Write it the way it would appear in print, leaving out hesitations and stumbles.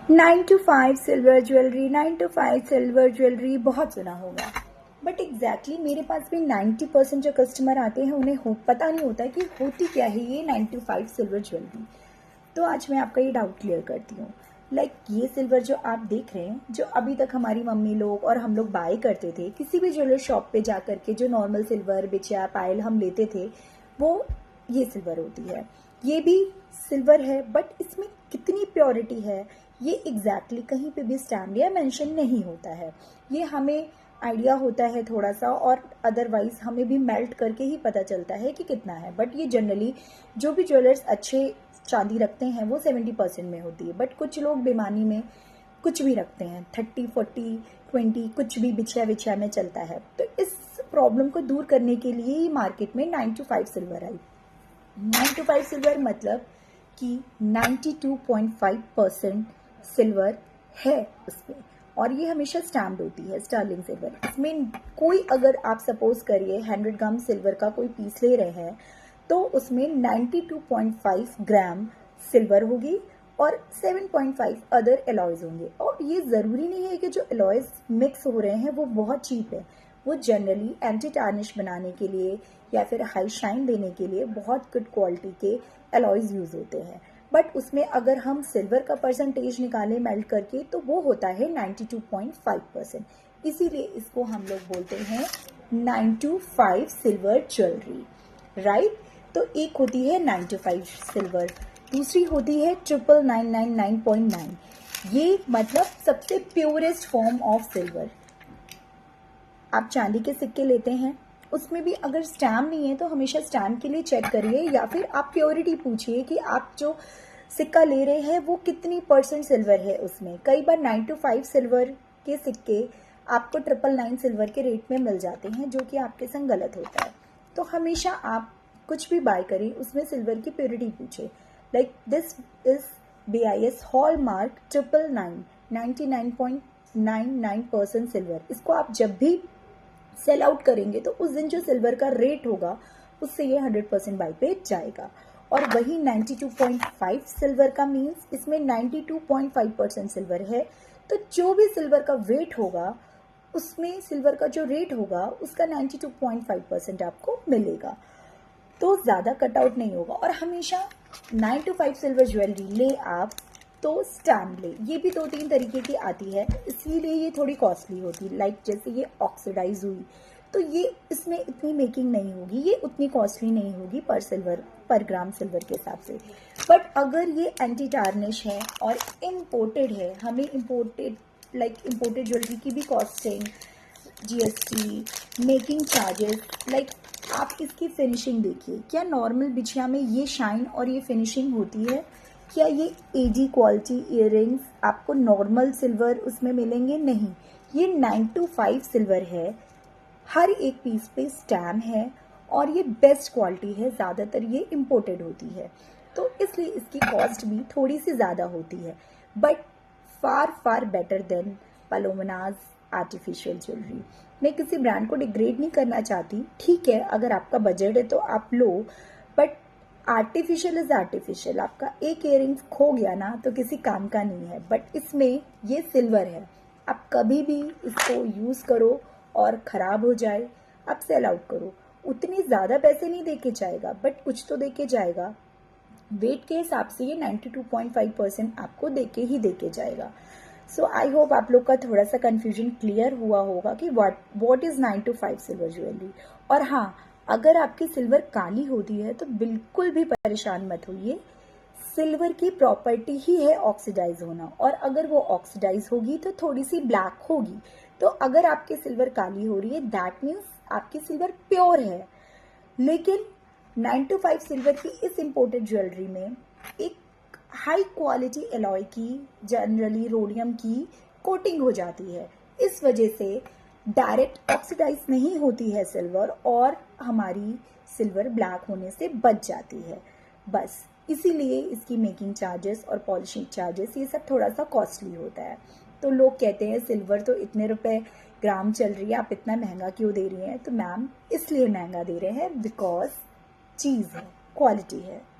9 to 5 silver jewellery, 9 to 5 silver jewellery बहुत सुना होगा, बट एग्जैक्टली मेरे पास भी 90% जो कस्टमर आते हैं उन्हें पता नहीं होता कि होती क्या है ये 9 to 5 सिल्वर ज्वेलरी। तो आज मैं आपका ये डाउट क्लियर करती हूँ। ये सिल्वर जो आप देख रहे हैं, जो अभी तक हमारी मम्मी लोग और हम लोग बाय करते थे किसी भी ज्वेलर शॉप पे जा करके, जो नॉर्मल सिल्वर बिछिया पायल हम लेते थे, वो ये सिल्वर होती है। ये भी सिल्वर है, बट इसमें कितनी प्योरिटी है ये एग्जैक्टली कहीं पे भी स्टैम्प या मेंशन नहीं होता है। ये हमें आइडिया होता है थोड़ा सा, और अदरवाइज हमें भी मेल्ट करके ही पता चलता है कि कितना है। बट ये जनरली जो भी ज्वेलर्स अच्छे चांदी रखते हैं वो 70% में होती है, बट कुछ लोग बेमानी में कुछ भी रखते हैं, 30, 40, 20 कुछ भी बिछिया में चलता है। तो इस प्रॉब्लम को दूर करने के लिए ही मार्केट में 9 to 5 silver I. 9 to 5 silver मतलब कि 92.5% सिल्वर है उसमें, और ये हमेशा स्टैम्प्ड होती है स्टर्लिंग सिल्वर। इसमें कोई, अगर आप सपोज करिए 100 ग्राम सिल्वर का कोई पीस ले रहे हैं तो उसमें 92.5 ग्राम सिल्वर होगी और 7.5 अदर एलॉयज होंगे। और ये ज़रूरी नहीं है कि जो एलॉयज मिक्स हो रहे हैं वो बहुत चीप है। वो जनरली एंटी टार्निश बनाने के लिए या फिर हाई शाइन देने के लिए बहुत गुड क्वालिटी के एलॉयज यूज होते हैं। बट उसमें अगर हम सिल्वर का परसेंटेज निकालें मेल्ट करके तो वो होता है 92.5%। इसीलिए इसको हम लोग बोलते हैं 9 to 5 सिल्वर ज्वेलरी, राइट। तो एक होती है 9 to 5 सिल्वर, दूसरी होती है 99999.9। ये मतलब सबसे प्योरेस्ट फॉर्म ऑफ सिल्वर। आप चांदी के सिक्के लेते हैं, उसमें भी अगर स्टैम्प नहीं है तो हमेशा स्टैम्प के लिए चेक करिए, या फिर आप प्योरिटी पूछिए कि आप जो सिक्का ले रहे हैं वो कितनी % सिल्वर है उसमें। कई बार 9 to 5 सिल्वर के सिक्के आपको 999 सिल्वर के रेट में मिल जाते हैं, जो कि आपके संग गलत होता है। तो हमेशा आप कुछ भी बाय करें उसमें सिल्वर की प्योरिटी पूछे। This is BIS hallmark 999, 99.99% silver. इसको आप जब भी सेल आउट करेंगे तो उस दिन जो सिल्वर का रेट होगा उससे ये 100% बाई पे जाएगा। और वही 92.5 सिल्वर का मीन्स इसमें 92.5% सिल्वर है। तो जो भी सिल्वर का वेट होगा उसमें सिल्वर का जो रेट होगा उसका 92.5% आपको मिलेगा। तो ज़्यादा कटआउट नहीं होगा। और हमेशा 9 to 5 सिल्वर ज्वेलरी ले आप तो स्टैम्प ले। ये भी 2-3 तरीके की आती है, इसीलिए ये थोड़ी कॉस्टली होती है। जैसे ये ऑक्सीडाइज हुई तो ये इसमें इतनी मेकिंग नहीं होगी, ये उतनी कॉस्टली नहीं होगी पर ग्राम सिल्वर के हिसाब से। बट अगर ये एंटी टार्निश है और इम्पोर्टेड है, हमें इम्पोर्टेड ज्वेलरी की भी कॉस्टिंग, GST, मेकिंग चार्जेस, आप इसकी फिनिशिंग देखिए। क्या नॉर्मल बिछिया में ये शाइन और ये फिनिशिंग होती है? क्या ये AD क्वालिटी इयररिंग्स आपको नॉर्मल सिल्वर उसमें मिलेंगे? नहीं। ये 9 to 5 सिल्वर है, हर एक पीस पे स्टैम्प है और ये बेस्ट क्वालिटी है। ज़्यादातर ये इम्पोर्टेड होती है, तो इसलिए इसकी कॉस्ट भी थोड़ी सी ज़्यादा होती है, बट फार बेटर देन पलोमनाज आर्टिफिशियल ज्वेलरी। मैं किसी ब्रांड को डिग्रेड नहीं करना चाहती, ठीक है, अगर आपका बजट है तो आप लो, बट आर्टिफिशियल इज आर्टिफिशियल। आपका एक इयररिंग्स खो गया ना तो किसी काम का नहीं है, बट इसमें ये सिल्वर है। आप कभी भी इसको यूज़ करो और ख़राब हो जाए आप सेल आउट करो। उतनी ज़्यादा पैसे नहीं देके जाएगा, बट कुछ तो देके जाएगा। वेट के हिसाब से ये 92.5% आपको देके जाएगा। सो आई होप आप लोग का थोड़ा सा कन्फ्यूजन क्लियर हुआ होगा कि what is 9 to 5 silver jewellery. और हाँ, अगर आपकी सिल्वर काली होती है तो बिल्कुल भी परेशान मत होइए। सिल्वर की प्रॉपर्टी ही है ऑक्सीडाइज होना, और अगर वो ऑक्सीडाइज होगी तो थोड़ी सी ब्लैक होगी। तो अगर आपकी सिल्वर काली हो रही है दैट मीन्स आपकी सिल्वर प्योर है। लेकिन 9 to 5 सिल्वर की इस इम्पोर्टेड ज्वेलरी में एक हाई क्वालिटी एलॉय की, जनरली रोडियम की कोटिंग हो जाती है। इस वजह से डायरेक्ट ऑक्सीडाइज नहीं होती है सिल्वर, और हमारी सिल्वर ब्लैक होने से बच जाती है। बस इसीलिए इसकी मेकिंग चार्जेस और पॉलिशिंग चार्जेस ये सब थोड़ा सा कॉस्टली होता है। तो लोग कहते हैं सिल्वर तो इतने रुपए ग्राम चल रही है, आप इतना महंगा क्यों दे रही हैं? तो मैम इसलिए महंगा दे रहे हैं बिकॉज चीज़ है, क्वालिटी है।